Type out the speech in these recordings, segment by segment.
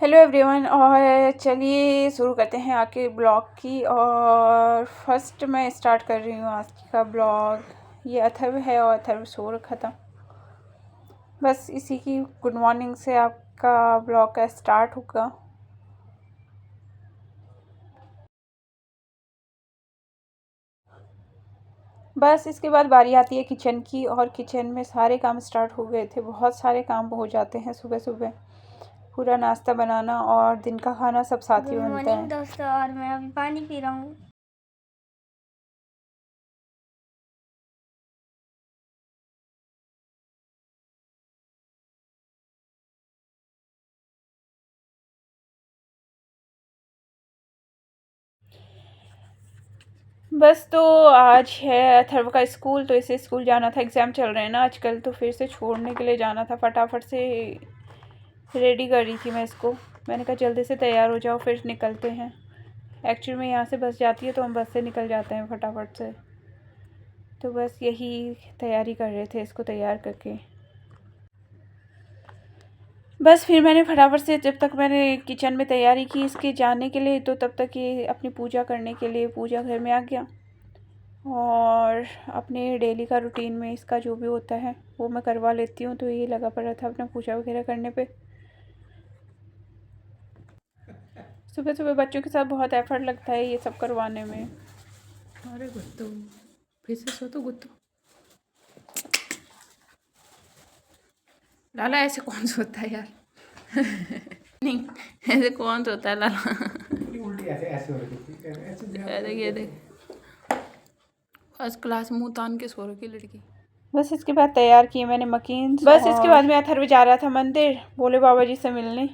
Hello everyone. और चलिए शुरू करते हैं आके ब्लॉग की। और फर्स्ट मैं स्टार्ट कर रही हूँ आज का ब्लॉग। ये अथर्व है और अथर्व सो रखा था। बस इसी की गुड मॉर्निंग से आपका ब्लॉग का स्टार्ट होगा। बस इसके बाद बारी आती है किचन की, और किचन में सारे काम स्टार्ट हो गए थे। बहुत सारे काम हो जाते हैं सुबह सुबह। पूरा नाश्ता बनाना और दिन का खाना सब साथ ही गुड बनता मॉर्निंग है। दोस्तों। और मैं अभी पानी पी रहा हूँ। बस तो आज है अथर्व का स्कूल, तो इसे स्कूल जाना था। एग्ज़ाम चल रहे हैं ना आजकल, तो फिर से छोड़ने के लिए जाना था। फटाफट से रेडी कर रही थी मैं इसको। मैंने कहा जल्दी से तैयार हो जाओ, फिर निकलते हैं। एक्चुअली में यहाँ से बस जाती है तो हम बस से निकल जाते हैं फटाफट से। तो बस यही तैयारी कर रहे थे इसको तैयार करके। बस फिर मैंने फटाफट से, जब तक मैंने किचन में तैयारी की इसके जाने के लिए, तो तब तक ये अपनी पूजा करने के लिए पूजा घर में आ गया। और अपने डेली का रूटीन में इसका जो भी होता है वो मैं करवा लेती हूँ। तो ये लगा पड़ा था अपना पूजा वगैरह करने पे। सुबह सुबह बच्चों के साथ बहुत एफर्ट लगता है ये सब करवाने में। अरे गुत्तू, फिर से सो तो गुत्तू। लाला ऐसे कौन सोता है यार? नहीं, ऐसे कौन सोता है लाला? उल्टी ऐसे ऐसे हो रही थी, ऐसे ये देख, फर्स्ट क्लास मुंह तान के सो रखी लड़की। बस इसके बाद तैयार किए मैंने मकीन। बस इसके बाद में अथर्व जा रहा था मंदिर भोले बाबा जी से मिलने।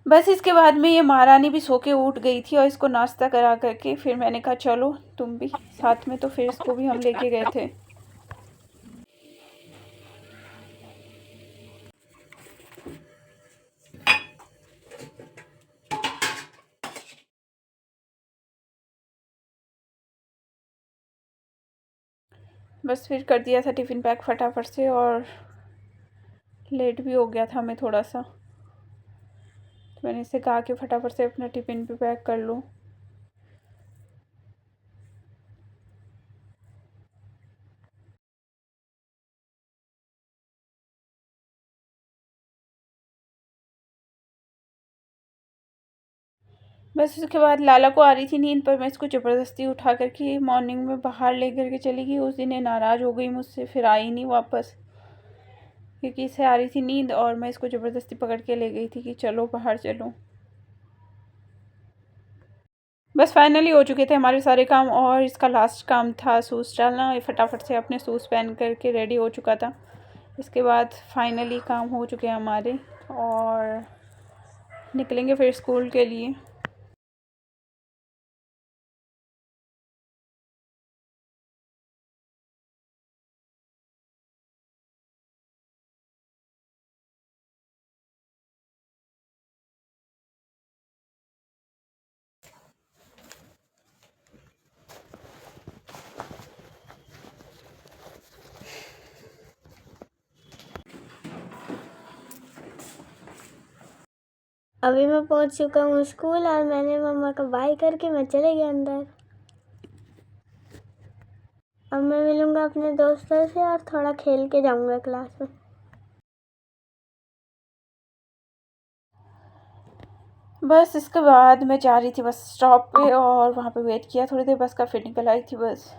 बस इसके बाद में ये महारानी भी सो के उठ गई थी, और इसको नाश्ता करा करके फिर मैंने कहा चलो तुम भी साथ में। तो फिर इसको भी हम लेके गए थे। बस फिर कर दिया था टिफ़िन पैक फटाफट से, और लेट भी हो गया था मैं थोड़ा सा। तो मैंने इससे कहा कि फटाफट से अपना टिफ़िन भी पैक कर लो। बस उसके बाद लाला को आ रही थी नींद, पर मैं इसको ज़बरदस्ती उठा करके मॉर्निंग में बाहर ले करके चली गई। उस दिन ये नाराज़ हो गई मुझसे, फिर आई नहीं वापस, क्योंकि इसे आ रही थी नींद और मैं इसको ज़बरदस्ती पकड़ के ले गई थी कि चलो बाहर चलो। बस फाइनली हो चुके थे हमारे सारे काम, और इसका लास्ट काम था शूज़ डालना। ये फटाफट से अपने शूज़ पहन करके रेडी हो चुका था। इसके बाद फाइनली काम हो चुके हैं हमारे, और निकलेंगे फिर स्कूल के लिए। अभी मैं पहुंच चुका हूँ स्कूल, और मैंने मम्मा का बाय करके मैं चले गया अंदर। अब मैं मिलूंगा अपने दोस्तों से और थोड़ा खेल के जाऊंगा क्लास में। बस इसके बाद मैं जा रही थी बस स्टॉप पे, और वहाँ पे वेट किया थोड़ी देर बस का, फिर निकल आई थी बस।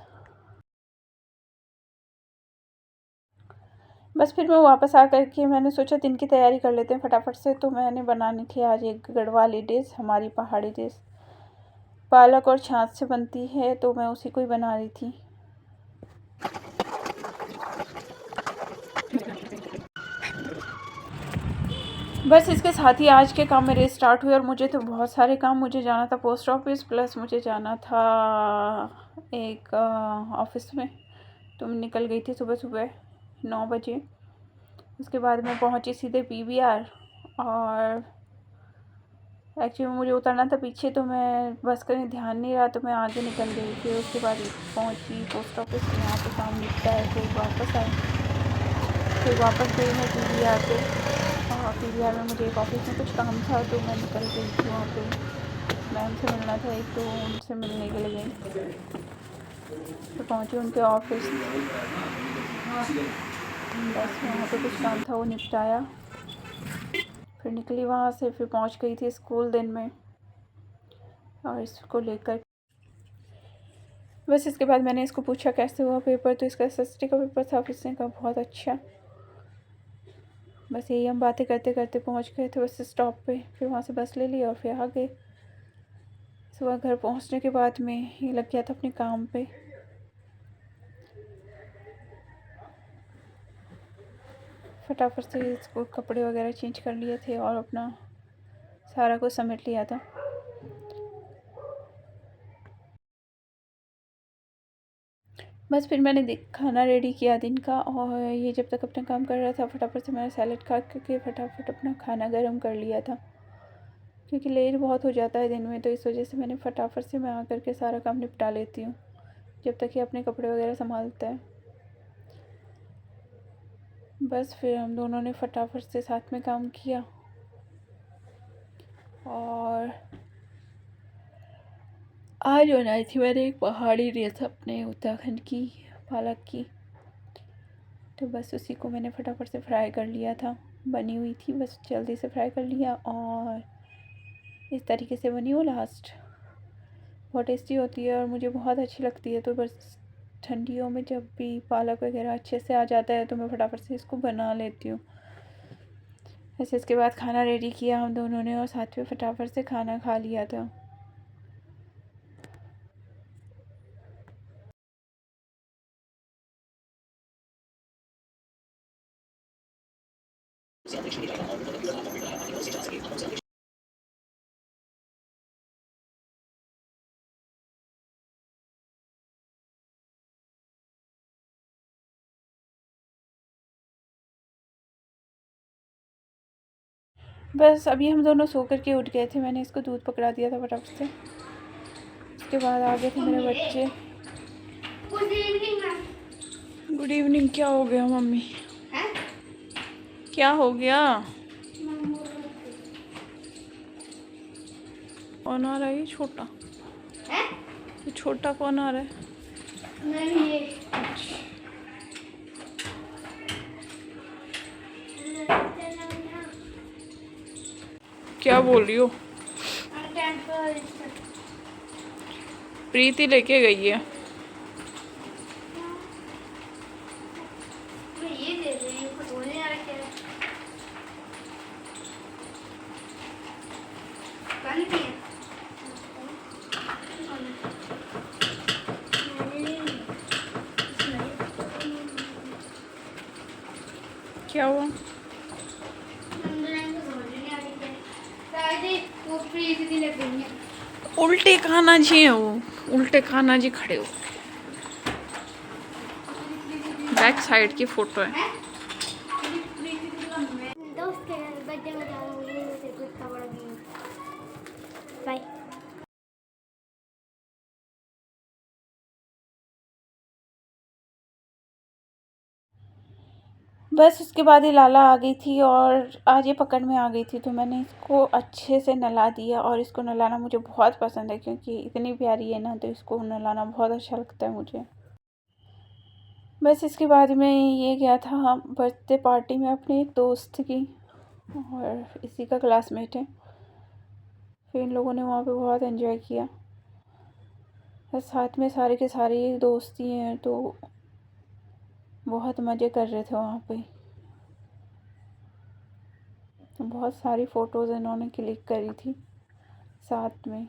बस फिर मैं वापस आ कर के मैंने सोचा दिन की तैयारी कर लेते हैं फटाफट से। तो मैंने बनानी थी आज एक गढ़वाली डिश, हमारी पहाड़ी डिश। पालक और छाछ से बनती है, तो मैं उसी को ही बना रही थी। बस इसके साथ ही आज के काम मेरे स्टार्ट हुए, और मुझे तो बहुत सारे काम। मुझे जाना था पोस्ट ऑफिस, प्लस मुझे जाना था एक ऑफिस में। तो मैं निकल गई थी सुबह सुबह 9 बजे। उसके बाद मैं पहुंची सीधे पीवीआर, और एक्चुअली मुझे उतरना था पीछे, तो मैं बस का ध्यान नहीं रहा, तो मैं आगे निकल गई। फिर उसके बाद पहुंची पोस्ट ऑफिस, यहाँ पे काम निपटा है, फिर वापस आई। फिर वापस गई मैं PVR पे, और PVR में मुझे एक ऑफिस में कुछ काम था, तो मैं निकल गई थी। वहाँ पे मैम से मिलना था एक, तो उनसे मिलने के लिए गई। तो पहुँची उनके ऑफिस, बस वहाँ पे कुछ काम था वो निपटाया, फिर निकली वहाँ से। फिर पहुँच गई थी स्कूल दिन में, और इसको लेकर बस इसके बाद मैंने इसको पूछा कैसे हुआ पेपर, तो इसका SST का पेपर था। इसने कहा बहुत अच्छा। बस यही हम बातें करते करते पहुँच गए थे बस स्टॉप पे। फिर वहाँ से बस ले ली और फिर आ गए। सुबह घर पहुँचने के बाद में ये लग गया था अपने काम पे। फटाफट से इसको कपड़े वगैरह चेंज कर लिए थे और अपना सारा कुछ समेट लिया था। बस फिर मैंने खाना रेडी किया दिन का, और ये जब तक अपना काम कर रहा था फटाफट से मैंने सैलेड खा के फटाफट अपना खाना गर्म कर लिया था, क्योंकि लेट बहुत हो जाता है दिन में। तो इस वजह से मैंने फटाफट से मैं आकर के सारा काम निपटा लेती हूँ, जब तक ये अपने कपड़े वगैरह संभालता है। बस फिर हम दोनों ने फटाफट से साथ में काम किया, और आज बनाई थी मैंने एक पहाड़ी रेस अपने उत्तराखंड की, पालक की। तो बस उसी को मैंने फटाफट से फ्राई कर लिया था, बनी हुई थी, बस जल्दी से फ्राई कर लिया, और इस तरीके से बनी वो लास्ट। बहुत टेस्टी होती है और मुझे बहुत अच्छी लगती है। तो बस ठंडियों में जब भी पालक वगैरह अच्छे से आ जाता है, तो मैं फटाफट से इसको बना लेती हूँ। वैसे इसके बाद खाना रेडी किया हम दोनों ने, और साथ में फटाफट से खाना खा लिया था। बस अभी हम दोनों सो कर के उठ गए थे, मैंने इसको दूध पकड़ा दिया था फटाफट से। उसके बाद आ गए थे मेरे बच्चे। Good evening ma'am. Good evening. क्या हो गया मम्मी? क्या हो गया? कौन आ रहा है? ये छोटा, ये छोटा कौन आ रहा है? नहीं ये क्या बोल रही हो? प्रीति लेके गई है। ये दे दे, ये कुछ बोलने आ रहा है। पानी पिए। क्या हुआ? वो प्रीति लग गई है। उल्टे खाना जी है वो, उल्टे खाना जी खड़े हो। बैक साइड की फोटो है। दोस्त के बर्थडे में जा रहा हूँ, इतना बड़ा बाय। बस उसके बाद ये लाला आ गई थी, और आज ये पकड़ में आ गई थी, तो मैंने इसको अच्छे से नहला दिया। और इसको नहलाना मुझे बहुत पसंद है, क्योंकि इतनी प्यारी है ना, तो इसको नहलाना बहुत अच्छा लगता है मुझे। बस इसके बाद में ये गया था बर्थडे पार्टी में अपने एक दोस्त की, और इसी का क्लासमेट है। फिर इन लोगों ने वहाँ पे बहुत एंजॉय किया। बस साथ में सारे के सारे दोस्त ही हैं, तो बहुत मज़े कर रहे थे वहाँ पे। तो बहुत सारी फ़ोटोज़ इन्होंने क्लिक करी थी साथ में।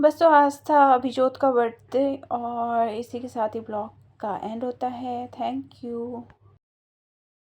बस तो आज था अभिजोत का बर्थडे और इसी के साथ ही ब्लॉग का एंड होता है। Thank you.